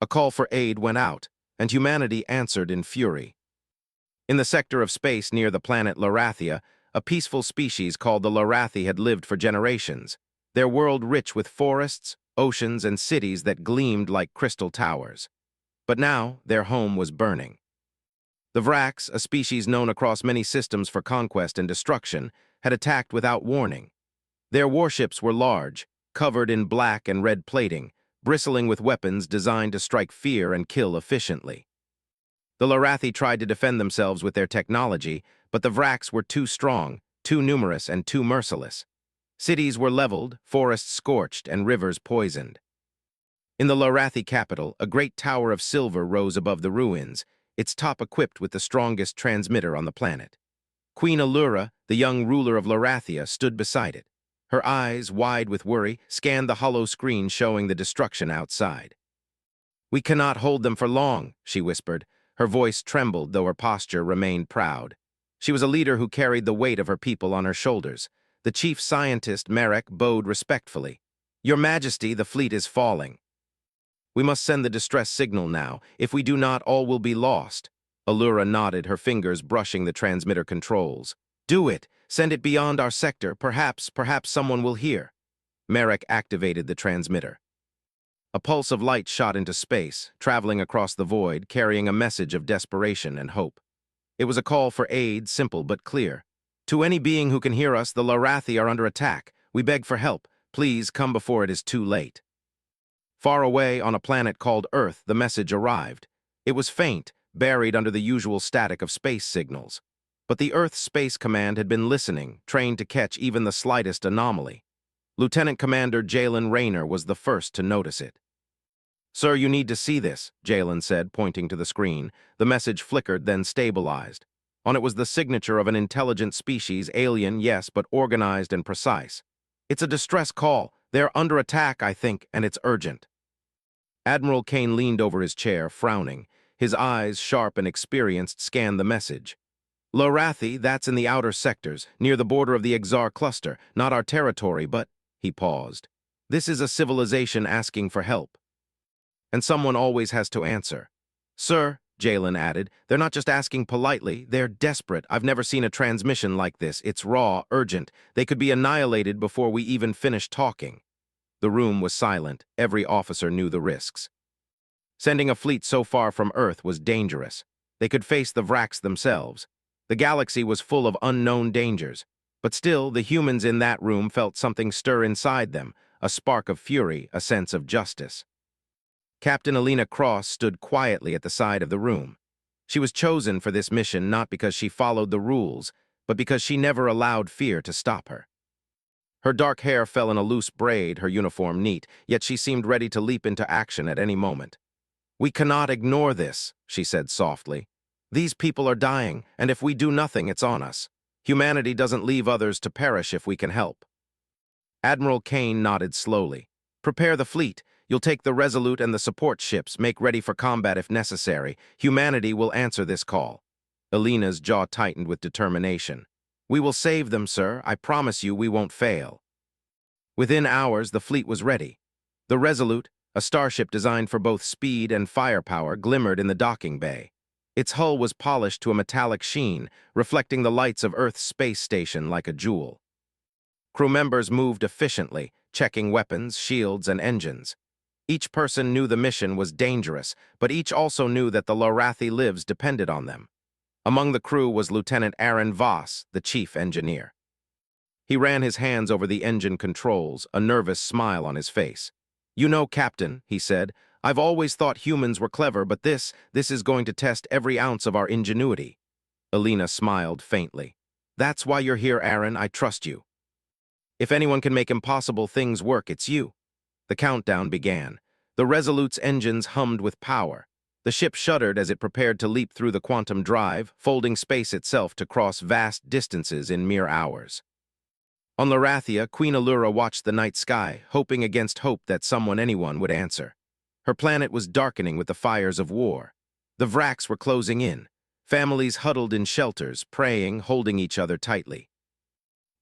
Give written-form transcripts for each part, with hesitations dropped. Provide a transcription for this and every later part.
A call for aid went out, and humanity answered in fury. In the sector of space near the planet Larathia, a peaceful species called the Larathi had lived for generations, their world rich with forests, oceans, and cities that gleamed like crystal towers. But now, their home was burning. The Vraks, a species known across many systems for conquest and destruction, had attacked without warning. Their warships were large, covered in black and red plating, bristling with weapons designed to strike fear and kill efficiently. The Larathi tried to defend themselves with their technology, but the Vraks were too strong, too numerous, and too merciless. Cities were leveled, forests scorched, and rivers poisoned. In the Larathi capital, a great tower of silver rose above the ruins, its top equipped with the strongest transmitter on the planet. Queen Allura, the young ruler of Larathia, stood beside it. Her eyes, wide with worry, scanned the hollow screen showing the destruction outside. "We cannot hold them for long," she whispered. Her voice trembled, though her posture remained proud. She was a leader who carried the weight of her people on her shoulders. The chief scientist, Marek, bowed respectfully. "Your Majesty, the fleet is falling. We must send the distress signal now. If we do not, all will be lost." Allura nodded, her fingers brushing the transmitter controls. "Do it! Send it beyond our sector. Perhaps someone will hear." Marek activated the transmitter. A pulse of light shot into space, traveling across the void, carrying a message of desperation and hope. It was a call for aid, simple but clear. "To any being who can hear us, the Larathi are under attack. We beg for help. Please come before it is too late." Far away, on a planet called Earth, the message arrived. It was faint, buried under the usual static of space signals. But the Earth Space Command had been listening, trained to catch even the slightest anomaly. Lieutenant Commander Jalen Rayner was the first to notice it. "Sir, you need to see this," Jalen said, pointing to the screen. The message flickered, then stabilized. On it was the signature of an intelligent species, alien, yes, but organized and precise. "It's a distress call. They're under attack, I think, and it's urgent." Admiral Kane leaned over his chair, frowning. His eyes, sharp and experienced, scanned the message. "Larathi, that's in the outer sectors, near the border of the Exar cluster. Not our territory, but—" He paused. "This is a civilization asking for help. And someone always has to answer." "Sir," Jalen added, "they're not just asking politely, they're desperate. I've never seen a transmission like this. It's raw, urgent. They could be annihilated before we even finish talking." The room was silent. Every officer knew the risks. Sending a fleet so far from Earth was dangerous. They could face the Vraks themselves. The galaxy was full of unknown dangers. But still, the humans in that room felt something stir inside them, a spark of fury, a sense of justice. Captain Alina Cross stood quietly at the side of the room. She was chosen for this mission not because she followed the rules, but because she never allowed fear to stop her. Her dark hair fell in a loose braid, her uniform neat, yet she seemed ready to leap into action at any moment. "We cannot ignore this," she said softly. "These people are dying, and if we do nothing, it's on us. Humanity doesn't leave others to perish if we can help." Admiral Kane nodded slowly. "Prepare the fleet. You'll take the Resolute and the support ships. Make ready for combat if necessary. Humanity will answer this call." Alina's jaw tightened with determination. "We will save them, sir. I promise you we won't fail." Within hours, the fleet was ready. The Resolute, a starship designed for both speed and firepower, glimmered in the docking bay. Its hull was polished to a metallic sheen, reflecting the lights of Earth's space station like a jewel. Crew members moved efficiently, checking weapons, shields, and engines. Each person knew the mission was dangerous, but each also knew that the Larathi lives depended on them. Among the crew was Lieutenant Aaron Voss, the chief engineer. He ran his hands over the engine controls, a nervous smile on his face. "You know, Captain," he said, "I've always thought humans were clever, but this is going to test every ounce of our ingenuity." Alina smiled faintly. "That's why you're here, Aaron. I trust you. If anyone can make impossible things work, it's you." The countdown began. The Resolute's engines hummed with power. The ship shuddered as it prepared to leap through the quantum drive, folding space itself to cross vast distances in mere hours. On Larathia, Queen Allura watched the night sky, hoping against hope that anyone would answer. Her planet was darkening with the fires of war. The Vraks were closing in. Families huddled in shelters, praying, holding each other tightly.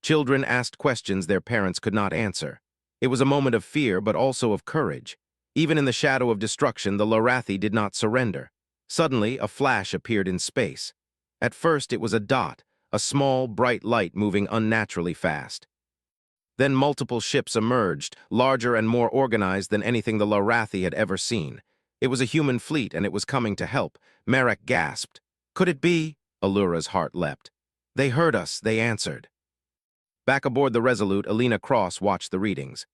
Children asked questions their parents could not answer. It was a moment of fear, but also of courage. Even in the shadow of destruction, the Lorathi did not surrender. Suddenly, a flash appeared in space. At first, it was a dot, a small, bright light moving unnaturally fast. Then multiple ships emerged, larger and more organized than anything the Lorathi had ever seen. It was a human fleet, and it was coming to help. Marek gasped. Could it be? Allura's heart leapt. They heard us, they answered. Back aboard the Resolute, Alina Cross watched the readings.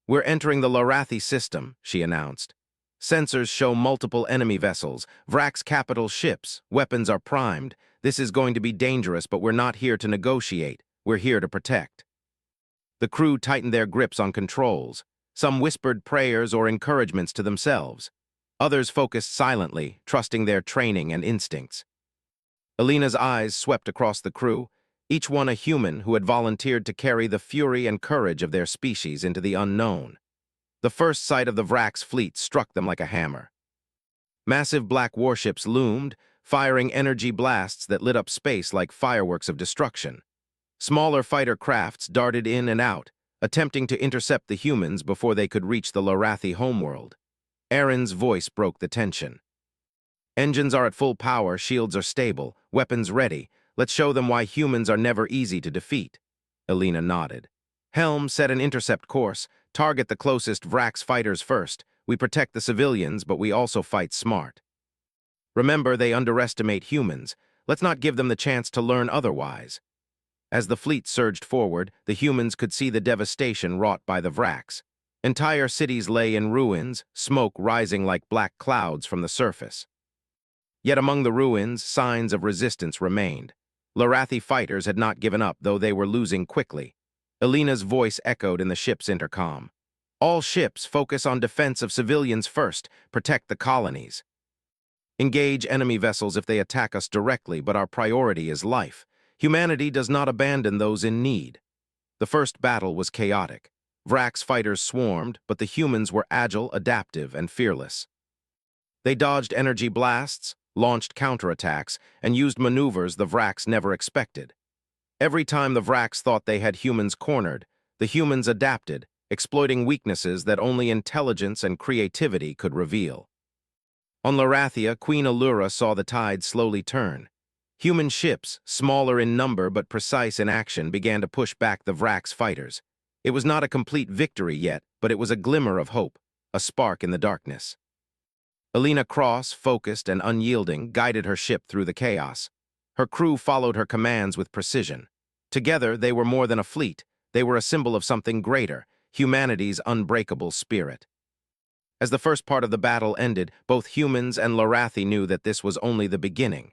We're entering the Lorathi system, she announced. Sensors show multiple enemy vessels, Vrak's capital ships, weapons are primed. This is going to be dangerous, but we're not here to negotiate. We're here to protect. The crew tightened their grips on controls. Some whispered prayers or encouragements to themselves. Others focused silently, trusting their training and instincts. Alina's eyes swept across the crew, each one a human who had volunteered to carry the fury and courage of their species into the unknown. The first sight of the Vrak's fleet struck them like a hammer. Massive black warships loomed, firing energy blasts that lit up space like fireworks of destruction. Smaller fighter crafts darted in and out, attempting to intercept the humans before they could reach the Lorathi homeworld. Aaron's voice broke the tension. Engines are at full power, shields are stable, weapons ready. Let's show them why humans are never easy to defeat. Alina nodded. Helm set an intercept course. Target the closest Vrak's fighters first. We protect the civilians, but we also fight smart. Remember, they underestimate humans. Let's not give them the chance to learn otherwise. As the fleet surged forward, the humans could see the devastation wrought by the Vraks. Entire cities lay in ruins, smoke rising like black clouds from the surface. Yet among the ruins, signs of resistance remained. Lorathi fighters had not given up, though they were losing quickly. Alina's voice echoed in the ship's intercom. All ships focus on defense of civilians first, protect the colonies. Engage enemy vessels if they attack us directly, but our priority is life. Humanity does not abandon those in need. The first battle was chaotic. Vrak's fighters swarmed, but the humans were agile, adaptive, and fearless. They dodged energy blasts, launched counterattacks, and used maneuvers the Vraks never expected. Every time the Vraks thought they had humans cornered, the humans adapted, exploiting weaknesses that only intelligence and creativity could reveal. On Lorathia, Queen Allura saw the tide slowly turn. Human ships, smaller in number but precise in action, began to push back the Vrak's fighters. It was not a complete victory yet, but it was a glimmer of hope, a spark in the darkness. Alina Cross, focused and unyielding, guided her ship through the chaos. Her crew followed her commands with precision. Together, they were more than a fleet. They were a symbol of something greater, humanity's unbreakable spirit. As the first part of the battle ended, both humans and Lorathi knew that this was only the beginning.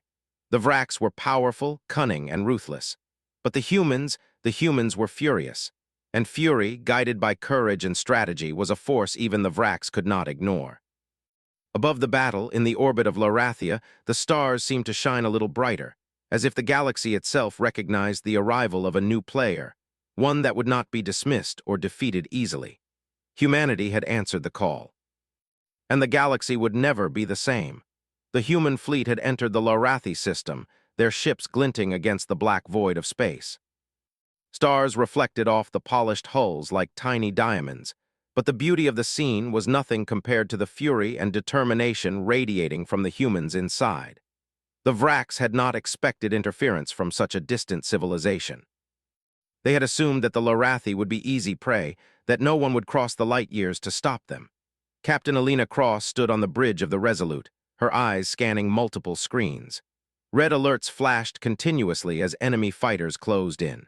The Vraks were powerful, cunning, and ruthless. But the humans were furious. And fury, guided by courage and strategy, was a force even the Vraks could not ignore. Above the battle, in the orbit of Lorathia, the stars seemed to shine a little brighter, as if the galaxy itself recognized the arrival of a new player, one that would not be dismissed or defeated easily. Humanity had answered the call. And the galaxy would never be the same. The human fleet had entered the Lorathi system, their ships glinting against the black void of space. Stars reflected off the polished hulls like tiny diamonds, but the beauty of the scene was nothing compared to the fury and determination radiating from the humans inside. The Vraks had not expected interference from such a distant civilization. They had assumed that the Lorathi would be easy prey, that no one would cross the light years to stop them. Captain Alina Cross stood on the bridge of the Resolute, her eyes scanning multiple screens. Red alerts flashed continuously as enemy fighters closed in.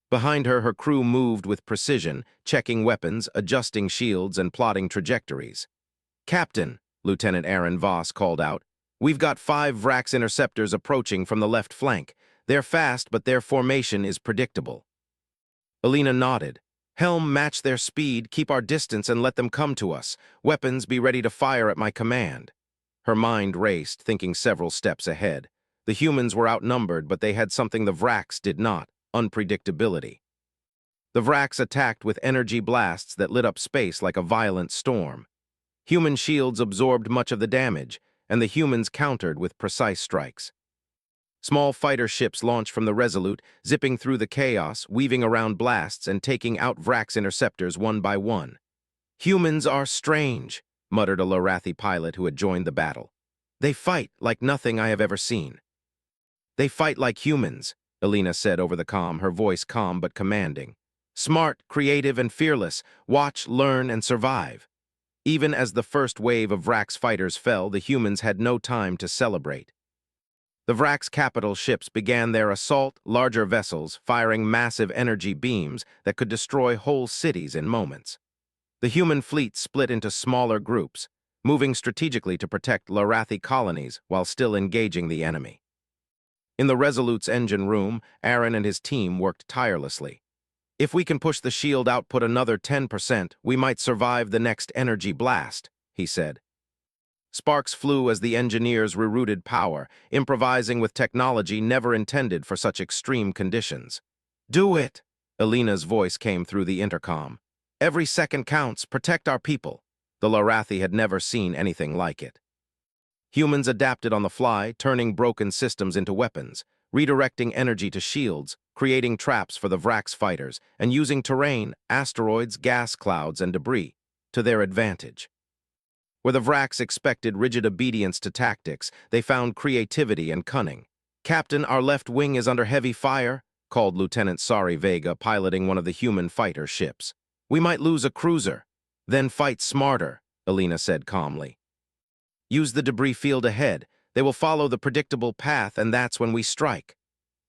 Behind her, her crew moved with precision, checking weapons, adjusting shields, and plotting trajectories. Captain, Lieutenant Aaron Voss called out, we've got 5 Vraks interceptors approaching from the left flank. They're fast, but their formation is predictable. Alina nodded. Helm, match their speed, keep our distance, and let them come to us. Weapons, be ready to fire at my command. Her mind raced, thinking several steps ahead. The humans were outnumbered, but they had something the Vraks did not, unpredictability. The Vraks attacked with energy blasts that lit up space like a violent storm. Human shields absorbed much of the damage, and the humans countered with precise strikes. Small fighter ships launched from the Resolute, zipping through the chaos, weaving around blasts and taking out Vrak's interceptors one by one. Humans are strange, muttered a Lorathi pilot who had joined the battle. They fight like nothing I have ever seen. They fight like humans, Elena said over the comm, her voice calm but commanding. Smart, creative, and fearless. Watch, learn, and survive. Even as the first wave of Vrax's fighters fell, the humans had no time to celebrate. The Vrax capital ships began their assault, larger vessels firing massive energy beams that could destroy whole cities in moments. The human fleet split into smaller groups, moving strategically to protect Lorathi colonies while still engaging the enemy. In the Resolute's engine room, Aaron and his team worked tirelessly. If we can push the shield output another 10%, we might survive the next energy blast, he said. Sparks flew as the engineers rerouted power, improvising with technology never intended for such extreme conditions. Do it! Elena's voice came through the intercom. Every second counts, protect our people. The Lorathi had never seen anything like it. Humans adapted on the fly, turning broken systems into weapons, redirecting energy to shields, creating traps for the Vrax fighters, and using terrain, asteroids, gas clouds, and debris to their advantage. Where the Vrax expected rigid obedience to tactics, they found creativity and cunning. Captain, our left wing is under heavy fire, called Lieutenant Sari Vega, piloting one of the human fighter ships. We might lose a cruiser. Then fight smarter, Elena said calmly. Use the debris field ahead. They will follow the predictable path, and that's when we strike.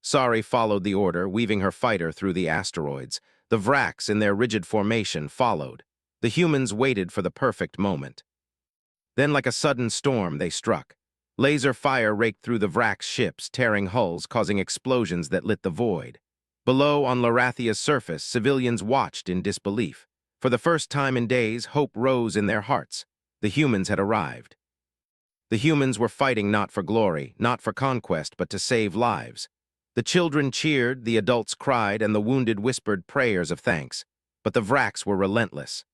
Sari followed the order, weaving her fighter through the asteroids. The Vrax, in their rigid formation, followed. The humans waited for the perfect moment. Then, like a sudden storm, they struck. Laser fire raked through the Vrax ships, tearing hulls, causing explosions that lit the void. Below, on Lorathia's surface, civilians watched in disbelief. For the first time in days, hope rose in their hearts. The humans had arrived. The humans were fighting not for glory, not for conquest, but to save lives. The children cheered, the adults cried, and the wounded whispered prayers of thanks. But the Vrax were relentless.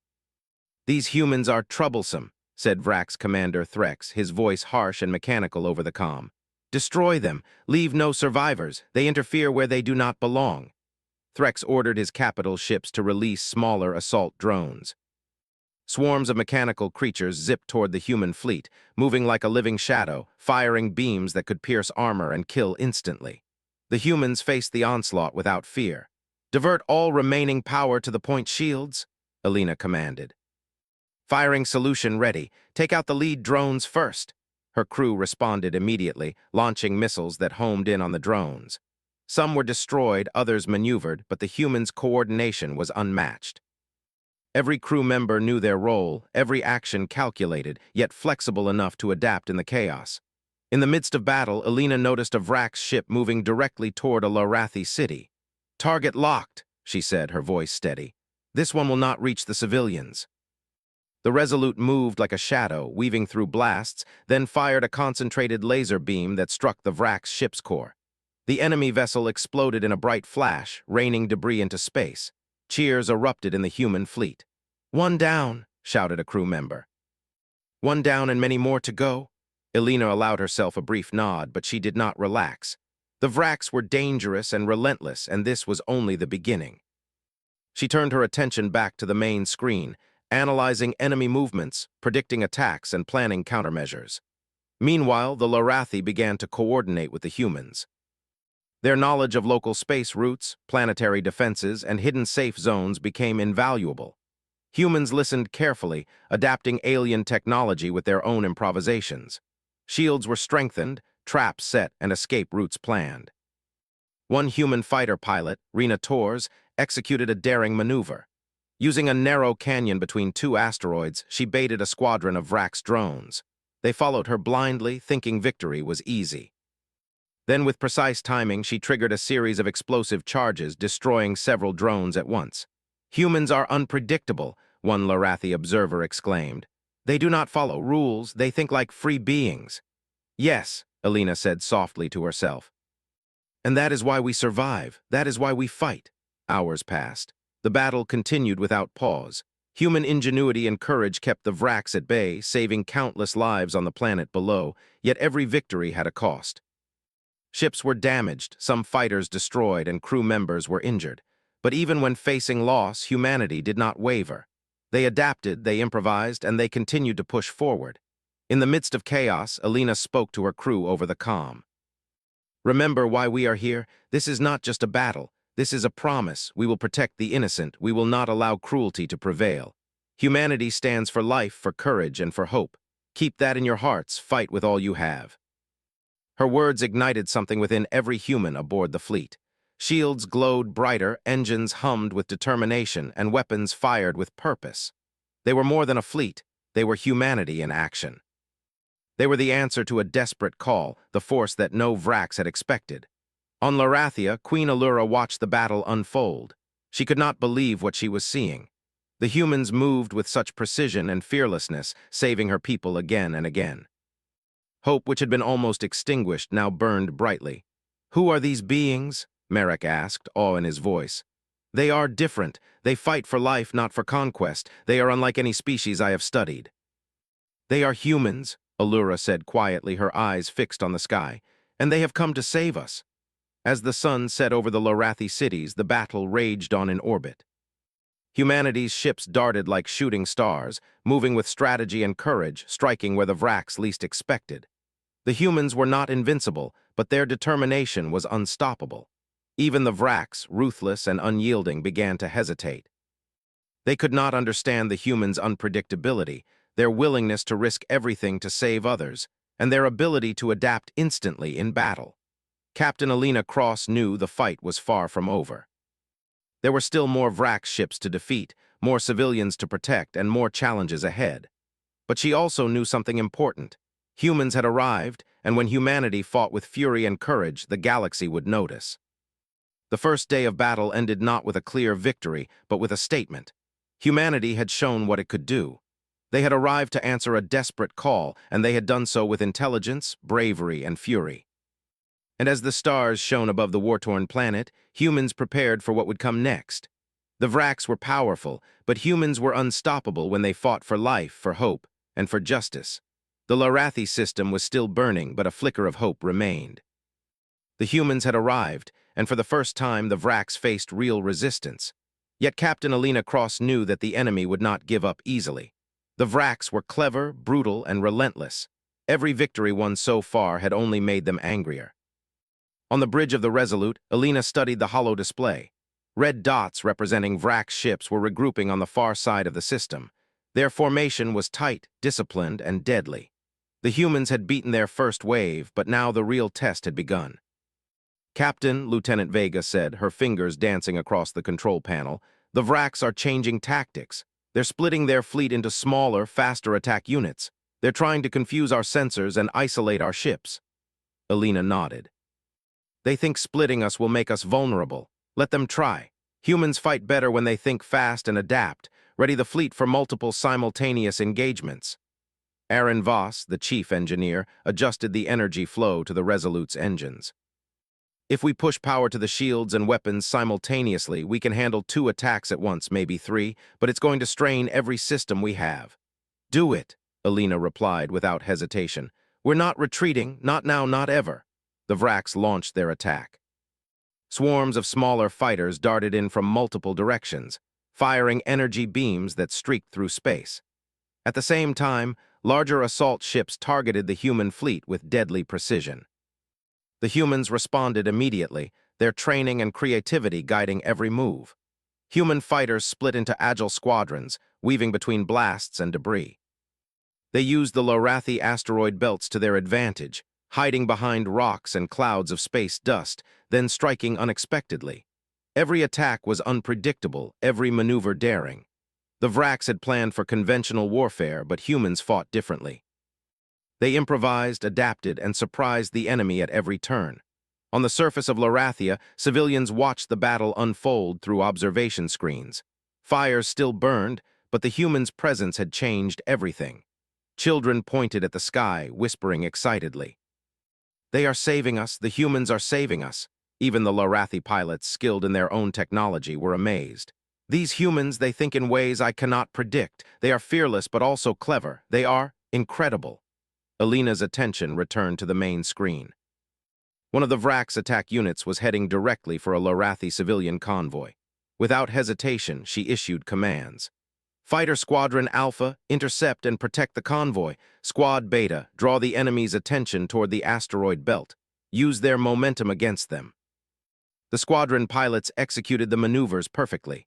These humans are troublesome, said Vrax Commander Threx, his voice harsh and mechanical over the comm. Destroy them, leave no survivors, they interfere where they do not belong. Threx ordered his capital ships to release smaller assault drones. Swarms of mechanical creatures zipped toward the human fleet, moving like a living shadow, firing beams that could pierce armor and kill instantly. The humans faced the onslaught without fear. Divert all remaining power to the point shields, Elena commanded. Firing solution ready. Take out the lead drones first. Her crew responded immediately, launching missiles that homed in on the drones. Some were destroyed, others maneuvered, but the humans' coordination was unmatched. Every crew member knew their role, every action calculated, yet flexible enough to adapt in the chaos. In the midst of battle, Elena noticed a Vrax ship moving directly toward a Lorathi city. Target locked, she said, her voice steady. This one will not reach the civilians. The Resolute moved like a shadow, weaving through blasts, then fired a concentrated laser beam that struck the Vrax ship's core. The enemy vessel exploded in a bright flash, raining debris into space. Cheers erupted in the human fleet. One down, shouted a crew member. One down and many more to go? Elena allowed herself a brief nod, but she did not relax. The Vrax were dangerous and relentless, and this was only the beginning. She turned her attention back to the main screen, analyzing enemy movements, predicting attacks, and planning countermeasures. Meanwhile, the Lorathi began to coordinate with the humans. Their knowledge of local space routes, planetary defenses, and hidden safe zones became invaluable. Humans listened carefully, adapting alien technology with their own improvisations. Shields were strengthened, traps set, and escape routes planned. One human fighter pilot, Rena Torres, executed a daring maneuver. Using a narrow canyon between two asteroids, she baited a squadron of Vrax drones. They followed her blindly, thinking victory was easy. Then, with precise timing, she triggered a series of explosive charges, destroying several drones at once. Humans are unpredictable, one Lorathi observer exclaimed. They do not follow rules, they think like free beings. Yes, Elena said softly to herself. And that is why we survive, that is why we fight. Hours passed. The battle continued without pause. Human ingenuity and courage kept the Vrax at bay, saving countless lives on the planet below, yet every victory had a cost. Ships were damaged, some fighters destroyed, and crew members were injured. But even when facing loss, humanity did not waver. They adapted, they improvised, and they continued to push forward. In the midst of chaos, Alina spoke to her crew over the comm. "Remember why we are here? This is not just a battle. This is a promise. We will protect the innocent. We will not allow cruelty to prevail. Humanity stands for life, for courage, and for hope. Keep that in your hearts. Fight with all you have." Her words ignited something within every human aboard the fleet. Shields glowed brighter, engines hummed with determination, and weapons fired with purpose. They were more than a fleet. They were humanity in action. They were the answer to a desperate call, the force that no Vrax had expected. On Larathia, Queen Allura watched the battle unfold. She could not believe what she was seeing. The humans moved with such precision and fearlessness, saving her people again and again. Hope, which had been almost extinguished, now burned brightly. "Who are these beings?" Merrick asked, awe in his voice. "They are different. They fight for life, not for conquest. They are unlike any species I have studied." "They are humans," Allura said quietly, her eyes fixed on the sky, "and they have come to save us." As the sun set over the Lorathi cities, the battle raged on in orbit. Humanity's ships darted like shooting stars, moving with strategy and courage, striking where the Vrax least expected. The humans were not invincible, but their determination was unstoppable. Even the Vrax, ruthless and unyielding, began to hesitate. They could not understand the humans' unpredictability, their willingness to risk everything to save others, and their ability to adapt instantly in battle. Captain Alina Cross knew the fight was far from over. There were still more Vrax ships to defeat, more civilians to protect, and more challenges ahead. But she also knew something important. Humans had arrived, and when humanity fought with fury and courage, the galaxy would notice. The first day of battle ended not with a clear victory, but with a statement. Humanity had shown what it could do. They had arrived to answer a desperate call, and they had done so with intelligence, bravery, and fury. And as the stars shone above the war-torn planet, humans prepared for what would come next. The Vrax were powerful, but humans were unstoppable when they fought for life, for hope, and for justice. The Lorathi system was still burning, but a flicker of hope remained. The humans had arrived, and for the first time the Vrax faced real resistance. Yet Captain Alina Cross knew that the enemy would not give up easily. The Vrax were clever, brutal, and relentless. Every victory won so far had only made them angrier. On the bridge of the Resolute, Alina studied the hollow display. Red dots representing Vrax ships were regrouping on the far side of the system. Their formation was tight, disciplined, and deadly. The humans had beaten their first wave, but now the real test had begun. "Captain," Lieutenant Vega said, her fingers dancing across the control panel, "the Vrax are changing tactics. They're splitting their fleet into smaller, faster attack units. They're trying to confuse our sensors and isolate our ships." Alina nodded. "They think splitting us will make us vulnerable. Let them try. Humans fight better when they think fast and adapt, ready the fleet for multiple simultaneous engagements." Aaron Voss, the chief engineer, adjusted the energy flow to the Resolute's engines. "If we push power to the shields and weapons simultaneously, we can handle 2 attacks at once, maybe 3, but it's going to strain every system we have." "Do it," Alina replied without hesitation. "We're not retreating, not now, not ever." The Vrax launched their attack. Swarms of smaller fighters darted in from multiple directions, firing energy beams that streaked through space. At the same time, larger assault ships targeted the human fleet with deadly precision. The humans responded immediately, their training and creativity guiding every move. Human fighters split into agile squadrons, weaving between blasts and debris. They used the Lorathi asteroid belts to their advantage, hiding behind rocks and clouds of space dust, then striking unexpectedly. Every attack was unpredictable, every maneuver daring. The Vrax had planned for conventional warfare, but humans fought differently. They improvised, adapted, and surprised the enemy at every turn. On the surface of Lorathia, civilians watched the battle unfold through observation screens. Fires still burned, but the humans' presence had changed everything. Children pointed at the sky, whispering excitedly. "They are saving us, the humans are saving us." Even the Lorathi pilots, skilled in their own technology, were amazed. "These humans, they think in ways I cannot predict. They are fearless but also clever. They are incredible." Alina's attention returned to the main screen. One of the Vrax attack units was heading directly for a Lorathi civilian convoy. Without hesitation, she issued commands. Fighter Squadron Alpha, intercept and protect the convoy. Squad Beta, draw the enemy's attention toward the asteroid belt. Use their momentum against them. The squadron pilots executed the maneuvers perfectly.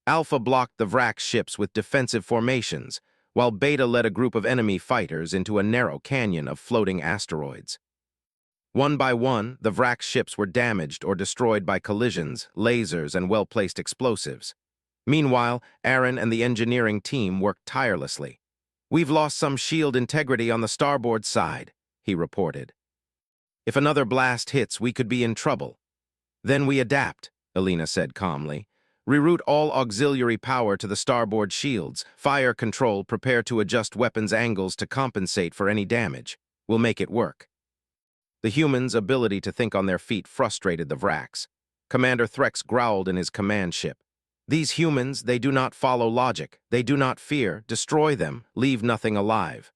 Alpha blocked the Vrax ships with defensive formations, while Beta led a group of enemy fighters into a narrow canyon of floating asteroids. One by one, the Vrax ships were damaged or destroyed by collisions, lasers, and well-placed explosives. Meanwhile, Aaron and the engineering team worked tirelessly. "We've lost some shield integrity on the starboard side," he reported. "If another blast hits, we could be in trouble." "Then we adapt," Alina said calmly. "Reroute all auxiliary power to the starboard shields. Fire control, prepare to adjust weapons angles to compensate for any damage. We'll make it work." The humans' ability to think on their feet frustrated the Vrax. Commander Threx growled in his command ship. "These humans, they do not follow logic. They do not fear. Destroy them. Leave nothing alive."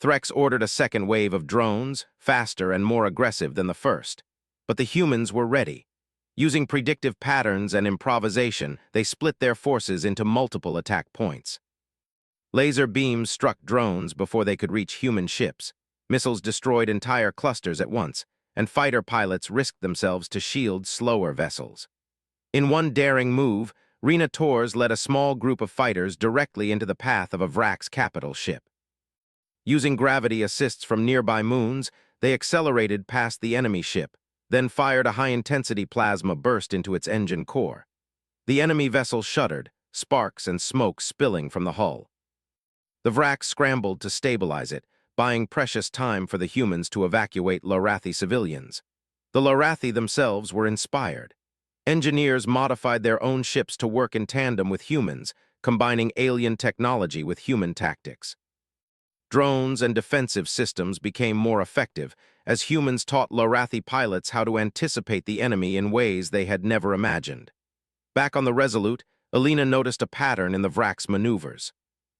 Threx ordered a second wave of drones, faster and more aggressive than the first. But the humans were ready. Using predictive patterns and improvisation, they split their forces into multiple attack points. Laser beams struck drones before they could reach human ships. Missiles destroyed entire clusters at once, and fighter pilots risked themselves to shield slower vessels. In one daring move, Rena Torres led a small group of fighters directly into the path of a Vrax capital ship. Using gravity assists from nearby moons, they accelerated past the enemy ship, then fired a high-intensity plasma burst into its engine core. The enemy vessel shuddered, sparks and smoke spilling from the hull. The Vrax scrambled to stabilize it, buying precious time for the humans to evacuate Lorathi civilians. The Lorathi themselves were inspired. Engineers modified their own ships to work in tandem with humans, combining alien technology with human tactics. Drones and defensive systems became more effective as humans taught Lorathi pilots how to anticipate the enemy in ways they had never imagined. Back on the Resolute, Alina noticed a pattern in the Vrax maneuvers.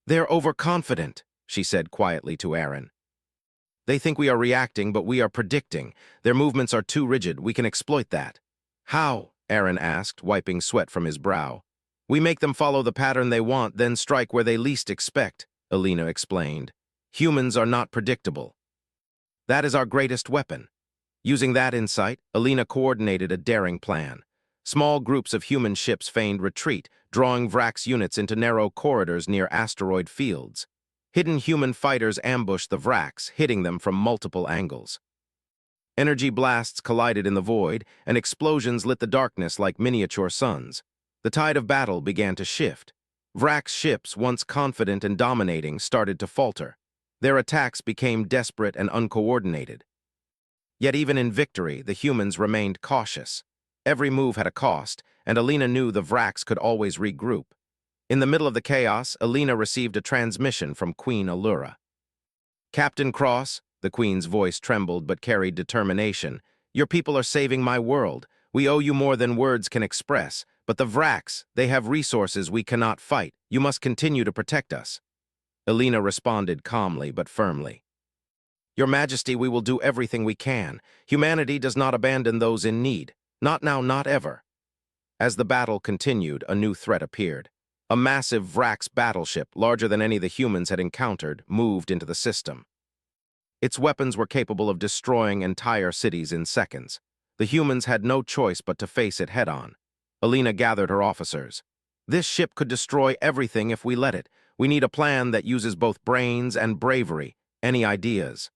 "They're overconfident," she said quietly to Aaron. "They think we are reacting, but we are predicting. Their movements are too rigid. We can exploit that." "How?" Aaron asked, wiping sweat from his brow. "We make them follow the pattern they want, then strike where they least expect," Alina explained. "Humans are not predictable. That is our greatest weapon." Using that insight, Alina coordinated a daring plan. Small groups of human ships feigned retreat, drawing Vrax units into narrow corridors near asteroid fields. Hidden human fighters ambushed the Vrax, hitting them from multiple angles. Energy blasts collided in the void, and explosions lit the darkness like miniature suns. The tide of battle began to shift. Vrax ships, once confident and dominating, started to falter. Their attacks became desperate and uncoordinated. Yet even in victory, the humans remained cautious. Every move had a cost, and Alina knew the Vrax could always regroup. In the middle of the chaos, Alina received a transmission from Queen Allura. "Captain Cross," the Queen's voice trembled but carried determination, "your people are saving my world. We owe you more than words can express. But the Vrax, they have resources we cannot fight. You must continue to protect us." Alina responded calmly but firmly. "Your Majesty, we will do everything we can. Humanity does not abandon those in need. Not now, not ever." As the battle continued, a new threat appeared. A massive Vrax battleship, larger than any the humans had encountered, moved into the system. Its weapons were capable of destroying entire cities in seconds. The humans had no choice but to face it head-on. Alina gathered her officers. "This ship could destroy everything if we let it. We need a plan that uses both brains and bravery. Any ideas?"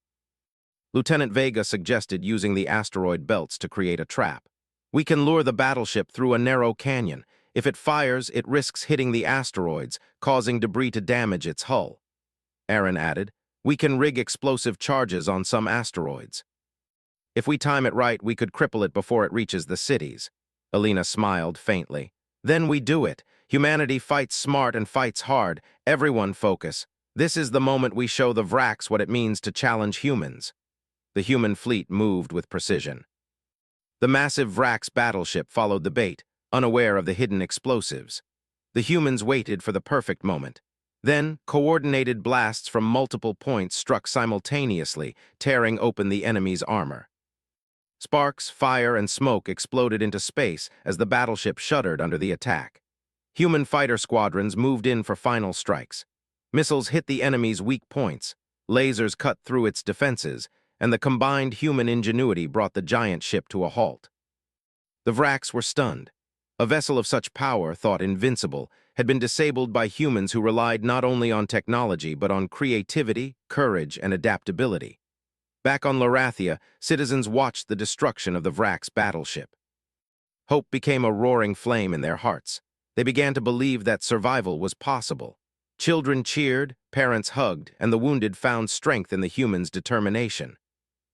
Lieutenant Vega suggested using the asteroid belts to create a trap. "We can lure the battleship through a narrow canyon. If it fires, it risks hitting the asteroids, causing debris to damage its hull." Aaron added, "We can rig explosive charges on some asteroids. If we time it right, we could cripple it before it reaches the cities." Alina smiled faintly. "Then we do it. Humanity fights smart and fights hard. Everyone focus. This is the moment we show the Vrax what it means to challenge humans." The human fleet moved with precision. The massive Vrax battleship followed the bait, unaware of the hidden explosives. The humans waited for the perfect moment. Then, coordinated blasts from multiple points struck simultaneously, tearing open the enemy's armor. Sparks, fire, and smoke exploded into space as the battleship shuddered under the attack. Human fighter squadrons moved in for final strikes. Missiles hit the enemy's weak points, lasers cut through its defenses, and the combined human ingenuity brought the giant ship to a halt. The Vraks were stunned. A vessel of such power, thought invincible, had been disabled by humans who relied not only on technology but on creativity, courage, and adaptability. Back on Larathia, citizens watched the destruction of the Vraks battleship. Hope became a roaring flame in their hearts. They began to believe that survival was possible. Children cheered, parents hugged, and the wounded found strength in the humans' determination.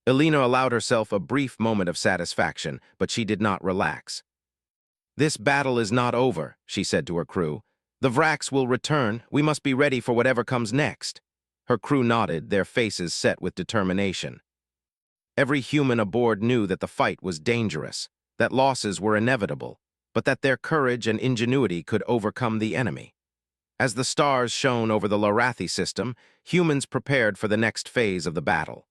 Elena allowed herself a brief moment of satisfaction, but she did not relax. "This battle is not over," she said to her crew. "The Vraks will return. We must be ready for whatever comes next." Her crew nodded, their faces set with determination. Every human aboard knew that the fight was dangerous, that losses were inevitable, but that their courage and ingenuity could overcome the enemy. As the stars shone over the Larathi system, humans prepared for the next phase of the battle.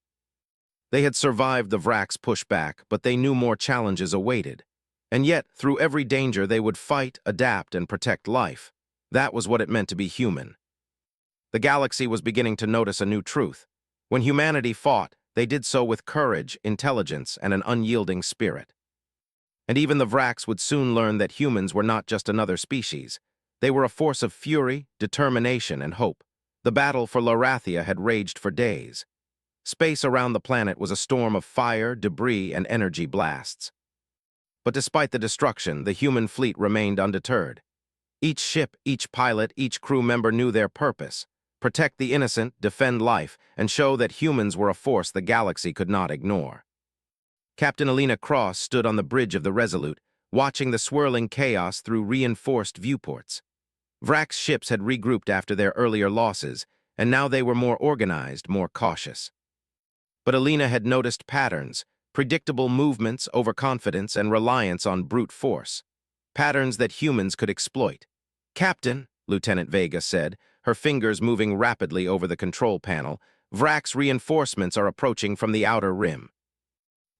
They had survived the Vraks' pushback, but they knew more challenges awaited. And yet, through every danger, they would fight, adapt, and protect life. That was what it meant to be human. The galaxy was beginning to notice a new truth. When humanity fought, they did so with courage, intelligence, and an unyielding spirit. And even the Vraks would soon learn that humans were not just another species. They were a force of fury, determination, and hope. The battle for Larathia had raged for days. Space around the planet was a storm of fire, debris, and energy blasts. But despite the destruction, the human fleet remained undeterred. Each ship, each pilot, each crew member knew their purpose: protect the innocent, defend life, and show that humans were a force the galaxy could not ignore. Captain Elena Cross stood on the bridge of the Resolute, watching the swirling chaos through reinforced viewports. Vraks' ships had regrouped after their earlier losses, and now they were more organized, more cautious. But Elena had noticed patterns: predictable movements, overconfidence, and reliance on brute force. Patterns that humans could exploit. "Captain," Lieutenant Vega said, her fingers moving rapidly over the control panel, "Vraks' reinforcements are approaching from the outer rim."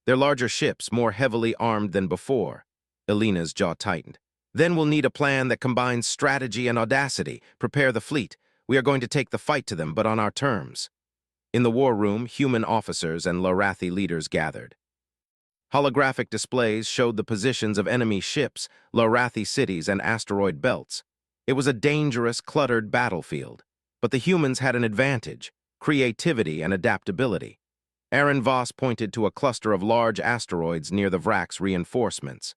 They're larger ships, more heavily armed than before. Elena's jaw tightened. "Then we'll need a plan that combines strategy and audacity. Prepare the fleet. We are going to take the fight to them, but on our terms." In the war room, human officers and Larathi leaders gathered. Holographic displays showed the positions of enemy ships, Larathi cities, and asteroid belts. It was a dangerous, cluttered battlefield. But the humans had an advantage: creativity and adaptability. Aaron Voss pointed to a cluster of large asteroids near the Vraks' reinforcements.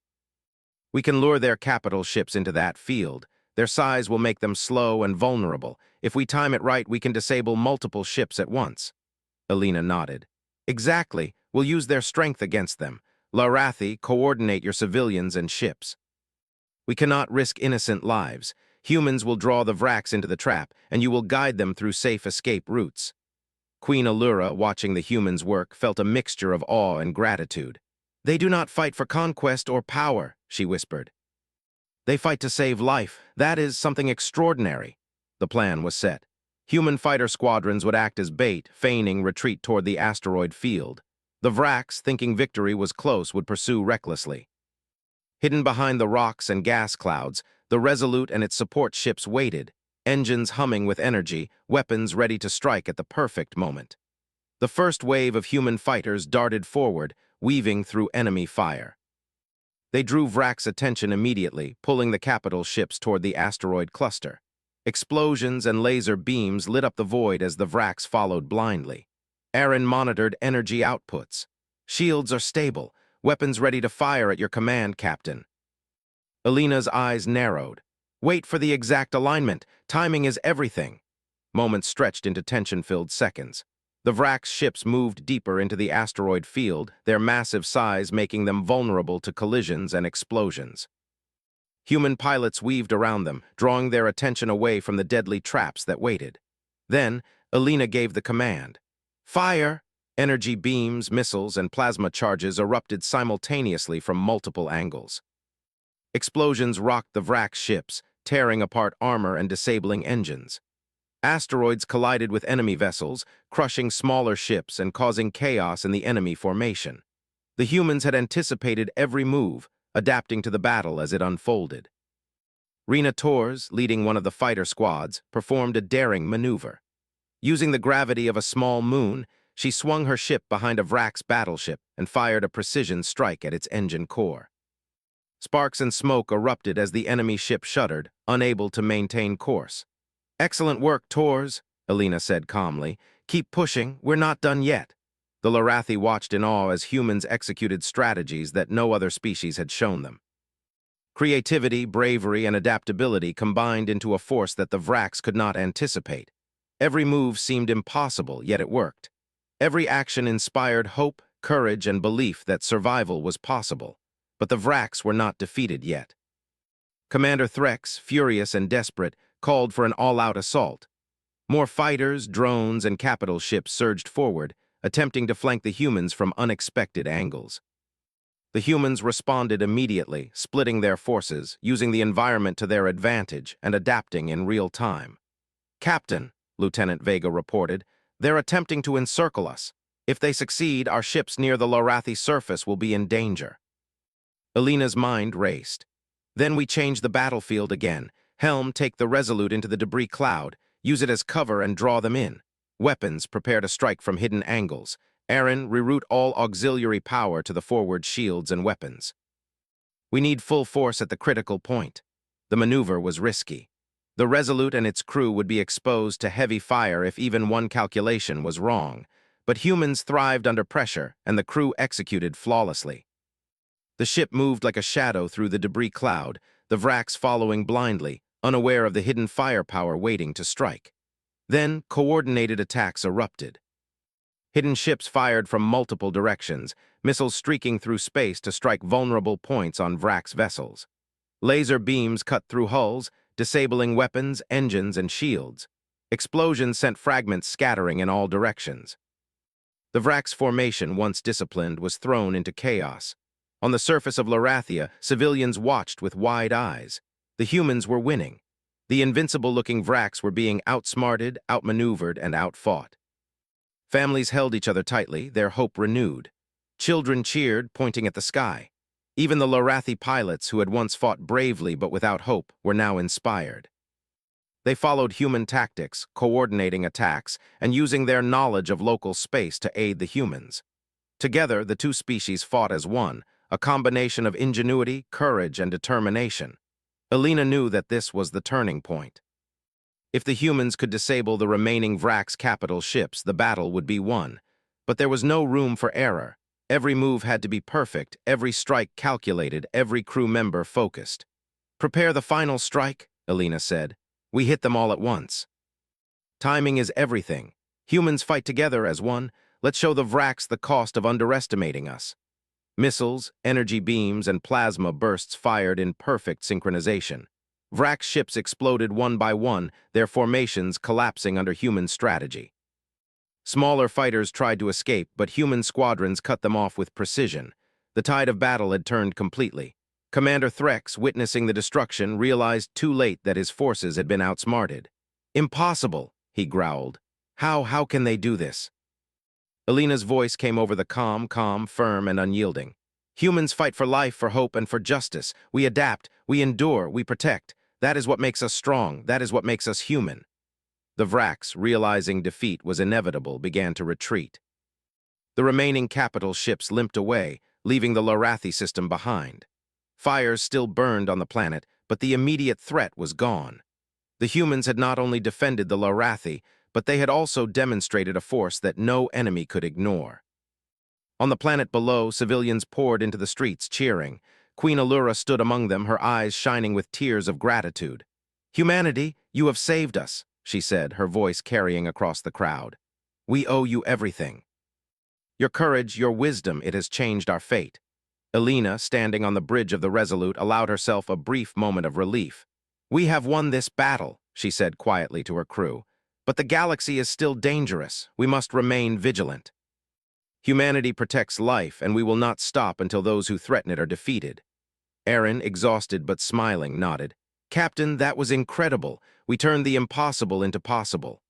"We can lure their capital ships into that field. Their size will make them slow and vulnerable. If we time it right, we can disable multiple ships at once." Elena nodded. "Exactly. We'll use their strength against them. Larathi, coordinate your civilians and ships." "We cannot risk innocent lives. Humans will draw the Vraks into the trap, and you will guide them through safe escape routes." Queen Allura, watching the humans work, felt a mixture of awe and gratitude. "They do not fight for conquest or power," she whispered. "They fight to save life. That is something extraordinary." The plan was set. Human fighter squadrons would act as bait, feigning retreat toward the asteroid field. The Vraks, thinking victory was close, would pursue recklessly. Hidden behind the rocks and gas clouds, the Resolute and its support ships waited, engines humming with energy, weapons ready to strike at the perfect moment. The first wave of human fighters darted forward, weaving through enemy fire. They drew Vraks' attention immediately, pulling the capital ships toward the asteroid cluster. Explosions and laser beams lit up the void as the Vraks followed blindly. Aaron monitored energy outputs. "Shields are stable. Weapons ready to fire at your command, Captain." Elena's eyes narrowed. "Wait for the exact alignment. Timing is everything." Moments stretched into tension-filled seconds. The Vraks' ships moved deeper into the asteroid field, their massive size making them vulnerable to collisions and explosions. Human pilots weaved around them, drawing their attention away from the deadly traps that waited. Then, Elena gave the command. "Fire!" Energy beams, missiles, and plasma charges erupted simultaneously from multiple angles. Explosions rocked the Vraks' ships, tearing apart armor and disabling engines. Asteroids collided with enemy vessels, crushing smaller ships and causing chaos in the enemy formation. The humans had anticipated every move, adapting to the battle as it unfolded. Rena Torres, leading one of the fighter squads, performed a daring maneuver. Using the gravity of a small moon, she swung her ship behind a Vrax battleship and fired a precision strike at its engine core. Sparks and smoke erupted as the enemy ship shuddered, unable to maintain course. "Excellent work, Torres," Alina said calmly. "Keep pushing, we're not done yet." The Lorathi watched in awe as humans executed strategies that no other species had shown them. Creativity, bravery, and adaptability combined into a force that the Vrax could not anticipate. Every move seemed impossible, yet it worked. Every action inspired hope, courage, and belief that survival was possible. But the Vrax were not defeated yet. Commander Threx, furious and desperate, called for an all-out assault. More fighters, drones, and capital ships surged forward, attempting to flank the humans from unexpected angles. The humans responded immediately, splitting their forces, using the environment to their advantage, and adapting in real time. "Captain," Lieutenant Vega reported, "they're attempting to encircle us. If they succeed, our ships near the Lorathi surface will be in danger." Alina's mind raced. "Then we change the battlefield again. Helm, take the Resolute into the debris cloud, use it as cover and draw them in. Weapons, prepare to strike from hidden angles. Aaron, reroute all auxiliary power to the forward shields and weapons. We need full force at the critical point." The maneuver was risky. The Resolute and its crew would be exposed to heavy fire if even one calculation was wrong, but humans thrived under pressure, and the crew executed flawlessly. The ship moved like a shadow through the debris cloud, the Vrax following blindly, unaware of the hidden firepower waiting to strike. Then, coordinated attacks erupted. Hidden ships fired from multiple directions, missiles streaking through space to strike vulnerable points on Vrax vessels. Laser beams cut through hulls, disabling weapons, engines, and shields. Explosions sent fragments scattering in all directions. The Vrax formation, once disciplined, was thrown into chaos. On the surface of Lorathia, civilians watched with wide eyes. The humans were winning. The invincible-looking Vrax were being outsmarted, outmaneuvered, and outfought. Families held each other tightly, their hope renewed. Children cheered, pointing at the sky. Even the Lorathi pilots, who had once fought bravely but without hope, were now inspired. They followed human tactics, coordinating attacks, and using their knowledge of local space to aid the humans. Together, the two species fought as one, a combination of ingenuity, courage, and determination. Alina knew that this was the turning point. If the humans could disable the remaining Vrax capital ships, the battle would be won. But there was no room for error. Every move had to be perfect, every strike calculated, every crew member focused. "Prepare the final strike," Alina said. "We hit them all at once." Timing is everything. Humans fight together as one. Let's show the Vrax the cost of underestimating us. Missiles, energy beams, and plasma bursts fired in perfect synchronization. Vrax ships exploded one by one, their formations collapsing under human strategy. Smaller fighters tried to escape, but human squadrons cut them off with precision. The tide of battle had turned completely. Commander Threx, witnessing the destruction, realized too late that his forces had been outsmarted. "Impossible," he growled. How can they do this?" Alina's voice came over the calm, firm, and unyielding. "Humans fight for life, for hope, and for justice. We adapt, we endure, we protect. That is what makes us strong. That is what makes us human." The Vrax, realizing defeat was inevitable, began to retreat. The remaining capital ships limped away, leaving the Lorathi system behind. Fires still burned on the planet, but the immediate threat was gone. The humans had not only defended the Lorathi, but they had also demonstrated a force that no enemy could ignore. On the planet below, civilians poured into the streets, cheering. Queen Allura stood among them, her eyes shining with tears of gratitude. "Humanity, you have saved us," she said, her voice carrying across the crowd. "We owe you everything. Your courage, your wisdom, it has changed our fate." Alina, standing on the bridge of the Resolute, allowed herself a brief moment of relief. "We have won this battle," she said quietly to her crew. "But the galaxy is still dangerous. We must remain vigilant. Humanity protects life, and we will not stop until those who threaten it are defeated." Aaron, exhausted but smiling, nodded. "Captain, that was incredible. We turned the impossible into possible."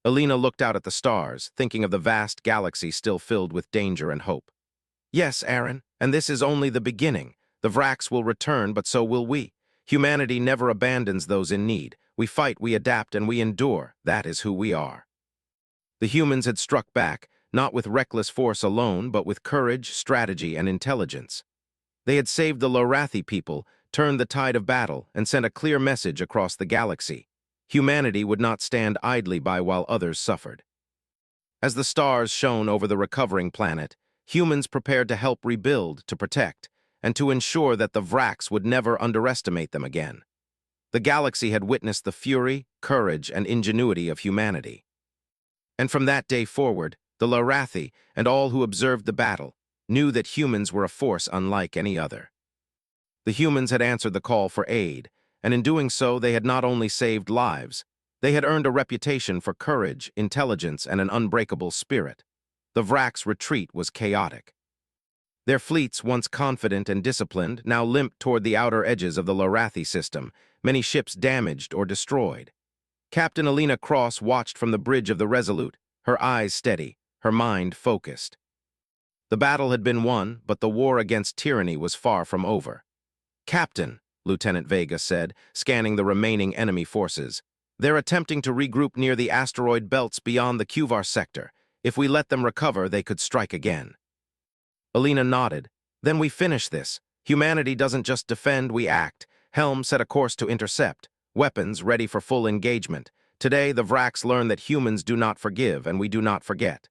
Alina looked out at the stars, thinking of the vast galaxy still filled with danger and hope. "Yes, Aaron, and this is only the beginning. The Vrax will return, but so will we. Humanity never abandons those in need. We fight, we adapt, and we endure. That is who we are. The humans had struck back, not with reckless force alone, but with courage, strategy, and intelligence. They had saved the Lorathi people, turned the tide of battle, and sent a clear message across the galaxy. Humanity would not stand idly by while others suffered. As the stars shone over the recovering planet, humans prepared to help rebuild, to protect, and to ensure that the Vraks would never underestimate them again. The galaxy had witnessed the fury, courage, and ingenuity of humanity. And from that day forward, the Lorathi and all who observed the battle knew that humans were a force unlike any other. The humans had answered the call for aid, and in doing so they had not only saved lives, they had earned a reputation for courage, intelligence, and an unbreakable spirit. The Vraks' retreat was chaotic. Their fleets, once confident and disciplined, now limped toward the outer edges of the Lorathi system, many ships damaged or destroyed. Captain Alina Cross watched from the bridge of the Resolute, her eyes steady, her mind focused. The battle had been won, but the war against tyranny was far from over. "Captain," Lieutenant Vega said, scanning the remaining enemy forces, "they're attempting to regroup near the asteroid belts beyond the Kuvar sector. If we let them recover, they could strike again." Alina nodded. "Then we finish this. Humanity doesn't just defend, we act." Helm set a course to intercept, weapons ready for full engagement. Today, the Vraks learn that humans do not forgive and we do not forget.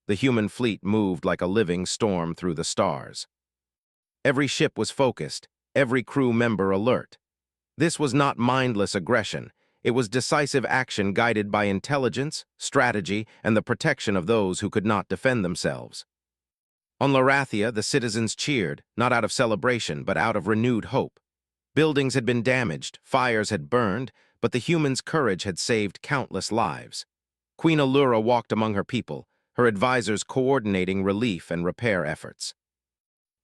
The human fleet moved like a living storm through the stars. Every ship was focused, every crew member alert. This was not mindless aggression. It was decisive action guided by intelligence, strategy, and the protection of those who could not defend themselves. On Lorathia, the citizens cheered, not out of celebration, but out of renewed hope. Buildings had been damaged, fires had burned, but the humans' courage had saved countless lives. Queen Allura walked among her people, her advisors coordinating relief and repair efforts.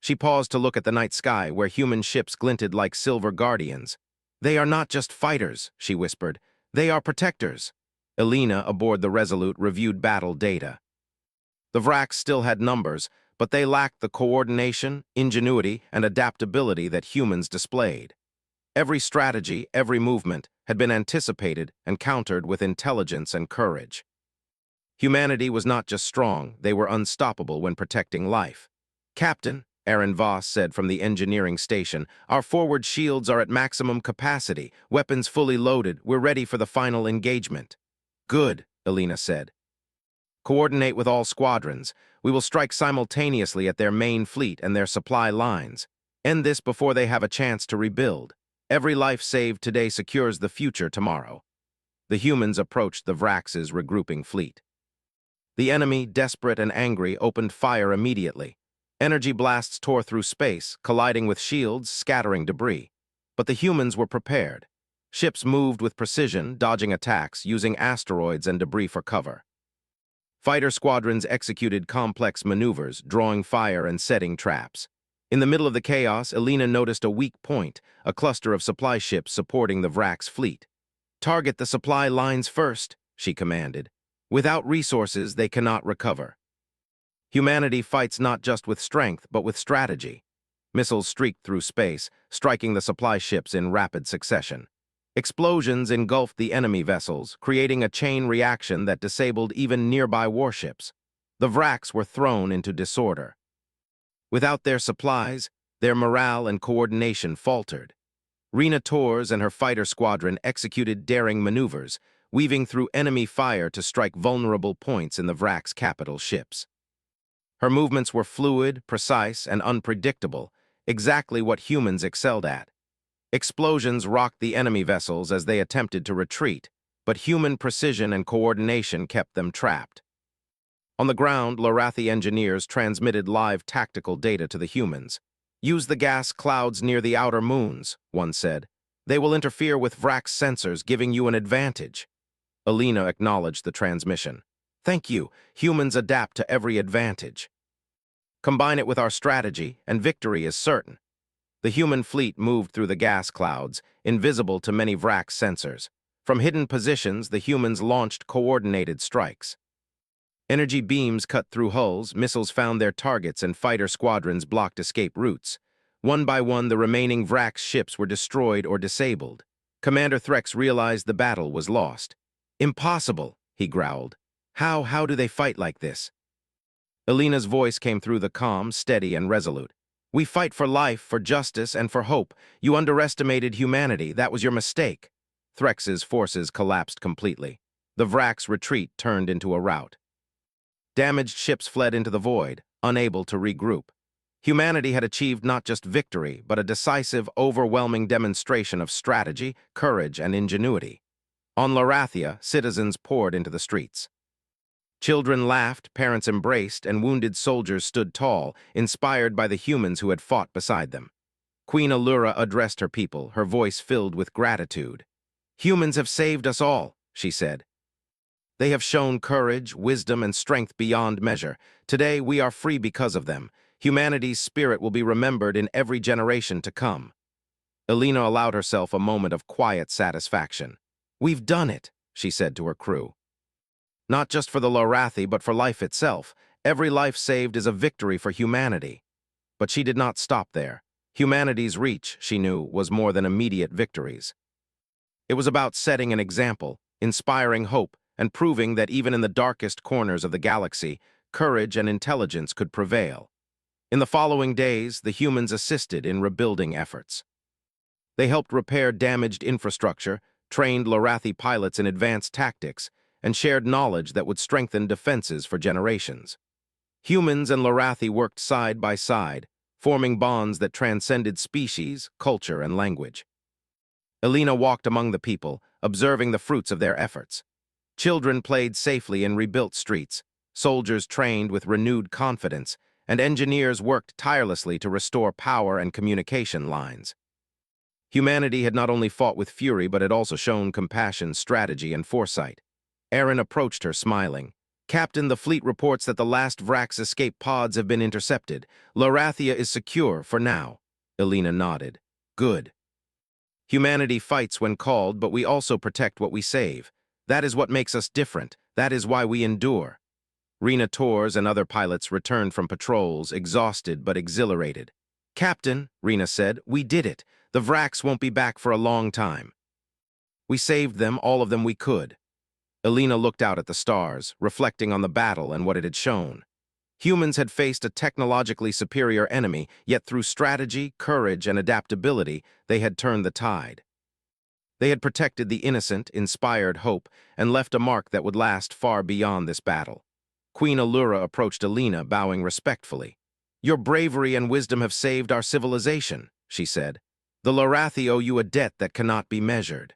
She paused to look at the night sky, where human ships glinted like silver guardians. "They are not just fighters," she whispered. "They are protectors." Alina, aboard the Resolute, reviewed battle data. The Vraks still had numbers, but they lacked the coordination, ingenuity, and adaptability that humans displayed. Every strategy, every movement, had been anticipated and countered with intelligence and courage. Humanity was not just strong, they were unstoppable when protecting life. "Captain," Aaron Voss said from the engineering station, "our forward shields are at maximum capacity, weapons fully loaded, we're ready for the final engagement." "Good," Alina said. "Coordinate with all squadrons. We will strike simultaneously at their main fleet and their supply lines. End this before they have a chance to rebuild. Every life saved today secures the future tomorrow." The humans approached the Vraks' regrouping fleet. The enemy, desperate and angry, opened fire immediately. Energy blasts tore through space, colliding with shields, scattering debris. But the humans were prepared. Ships moved with precision, dodging attacks, using asteroids and debris for cover. Fighter squadrons executed complex maneuvers, drawing fire and setting traps. In the middle of the chaos, Alina noticed a weak point, a cluster of supply ships supporting the Vraks' fleet. "Target the supply lines first," she commanded. "Without resources, they cannot recover." Humanity fights not just with strength, but with strategy. Missiles streaked through space, striking the supply ships in rapid succession. Explosions engulfed the enemy vessels, creating a chain reaction that disabled even nearby warships. The Vraks were thrown into disorder. Without their supplies, their morale and coordination faltered. Rena Torres and her fighter squadron executed daring maneuvers, weaving through enemy fire to strike vulnerable points in the Vraks' capital ships. Her movements were fluid, precise, and unpredictable, exactly what humans excelled at. Explosions rocked the enemy vessels as they attempted to retreat, but human precision and coordination kept them trapped. On the ground, Lorathi engineers transmitted live tactical data to the humans. "Use the gas clouds near the outer moons," one said. "They will interfere with Vrak's sensors, giving you an advantage." Alina acknowledged the transmission. "Thank you. Humans adapt to every advantage." "Combine it with our strategy, and victory is certain." The human fleet moved through the gas clouds, invisible to many Vrak sensors. From hidden positions, the humans launched coordinated strikes. Energy beams cut through hulls, missiles found their targets, and fighter squadrons blocked escape routes. One by one, the remaining Vrax ships were destroyed or disabled. Commander Threx realized the battle was lost. "Impossible," he growled. How do they fight like this?" Elena's voice came through the comm, steady and resolute. "We fight for life, for justice, and for hope. You underestimated humanity. That was your mistake." Threx's forces collapsed completely. The Vrax retreat turned into a rout. Damaged ships fled into the void, unable to regroup. Humanity had achieved not just victory, but a decisive, overwhelming demonstration of strategy, courage, and ingenuity. On Larathia, citizens poured into the streets. Children laughed, parents embraced, and wounded soldiers stood tall, inspired by the humans who had fought beside them. Queen Allura addressed her people, her voice filled with gratitude. "Humans have saved us all," she said. "They have shown courage, wisdom, and strength beyond measure. Today we are free because of them. Humanity's spirit will be remembered in every generation to come." Elena allowed herself a moment of quiet satisfaction. "We've done it," she said to her crew. "Not just for the Lorathi, but for life itself. Every life saved is a victory for humanity." But she did not stop there. Humanity's reach, she knew, was more than immediate victories. It was about setting an example, inspiring hope, and proving that even in the darkest corners of the galaxy, courage and intelligence could prevail. In the following days, the humans assisted in rebuilding efforts. They helped repair damaged infrastructure, trained Lorathi pilots in advanced tactics, and shared knowledge that would strengthen defenses for generations. Humans and Lorathi worked side by side, forming bonds that transcended species, culture, and language. Elena walked among the people, observing the fruits of their efforts. Children played safely in rebuilt streets, soldiers trained with renewed confidence, and engineers worked tirelessly to restore power and communication lines. Humanity had not only fought with fury, but had also shown compassion, strategy, and foresight. Aaron approached her, smiling. "Captain, the fleet reports that the last Vrax escape pods have been intercepted. Lorathia is secure for now." Elena nodded. "Good. Humanity fights when called, but we also protect what we save. That is what makes us different. That is why we endure." Rena Torres and other pilots returned from patrols, exhausted but exhilarated. "Captain," Rena said, "we did it. The Vrax won't be back for a long time. We saved them, all of them we could." Elena looked out at the stars, reflecting on the battle and what it had shown. Humans had faced a technologically superior enemy, yet through strategy, courage, and adaptability, they had turned the tide. They had protected the innocent, inspired hope, and left a mark that would last far beyond this battle. Queen Allura approached Elena, bowing respectfully. "Your bravery and wisdom have saved our civilization," she said. "The Lorathi owe you a debt that cannot be measured.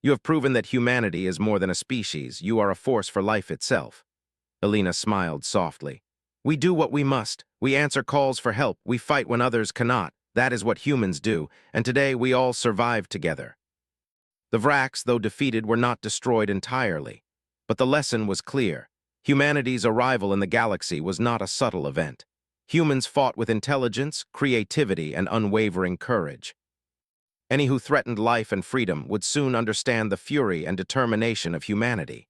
You have proven that humanity is more than a species. You are a force for life itself." Elena smiled softly. "We do what we must. We answer calls for help. We fight when others cannot. That is what humans do, and today we all survived together." The Vrax, though defeated, were not destroyed entirely. But the lesson was clear. Humanity's arrival in the galaxy was not a subtle event. Humans fought with intelligence, creativity, and unwavering courage. Any who threatened life and freedom would soon understand the fury and determination of humanity.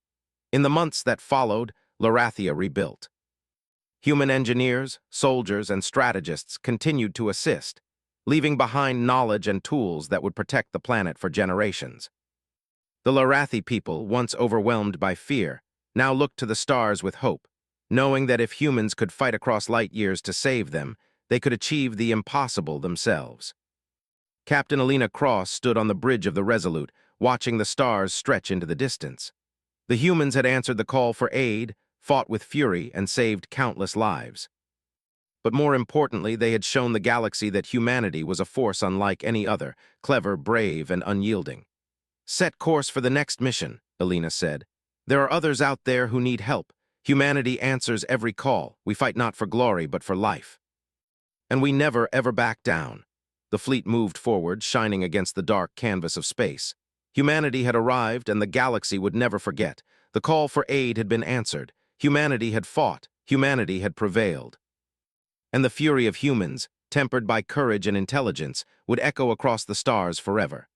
In the months that followed, Lorathia rebuilt. Human engineers, soldiers, and strategists continued to assist, leaving behind knowledge and tools that would protect the planet for generations. The Lorathi people, once overwhelmed by fear, now looked to the stars with hope, knowing that if humans could fight across light years to save them, they could achieve the impossible themselves. Captain Elena Cross stood on the bridge of the Resolute, watching the stars stretch into the distance. The humans had answered the call for aid, fought with fury, and saved countless lives. But more importantly, they had shown the galaxy that humanity was a force unlike any other, clever, brave, and unyielding. "Set course for the next mission," Elena said. "There are others out there who need help. Humanity answers every call. We fight not for glory, but for life. And we never, ever back down." The fleet moved forward, shining against the dark canvas of space. Humanity had arrived, and the galaxy would never forget. The call for aid had been answered. Humanity had fought. Humanity had prevailed. And the fury of humans, tempered by courage and intelligence, would echo across the stars forever.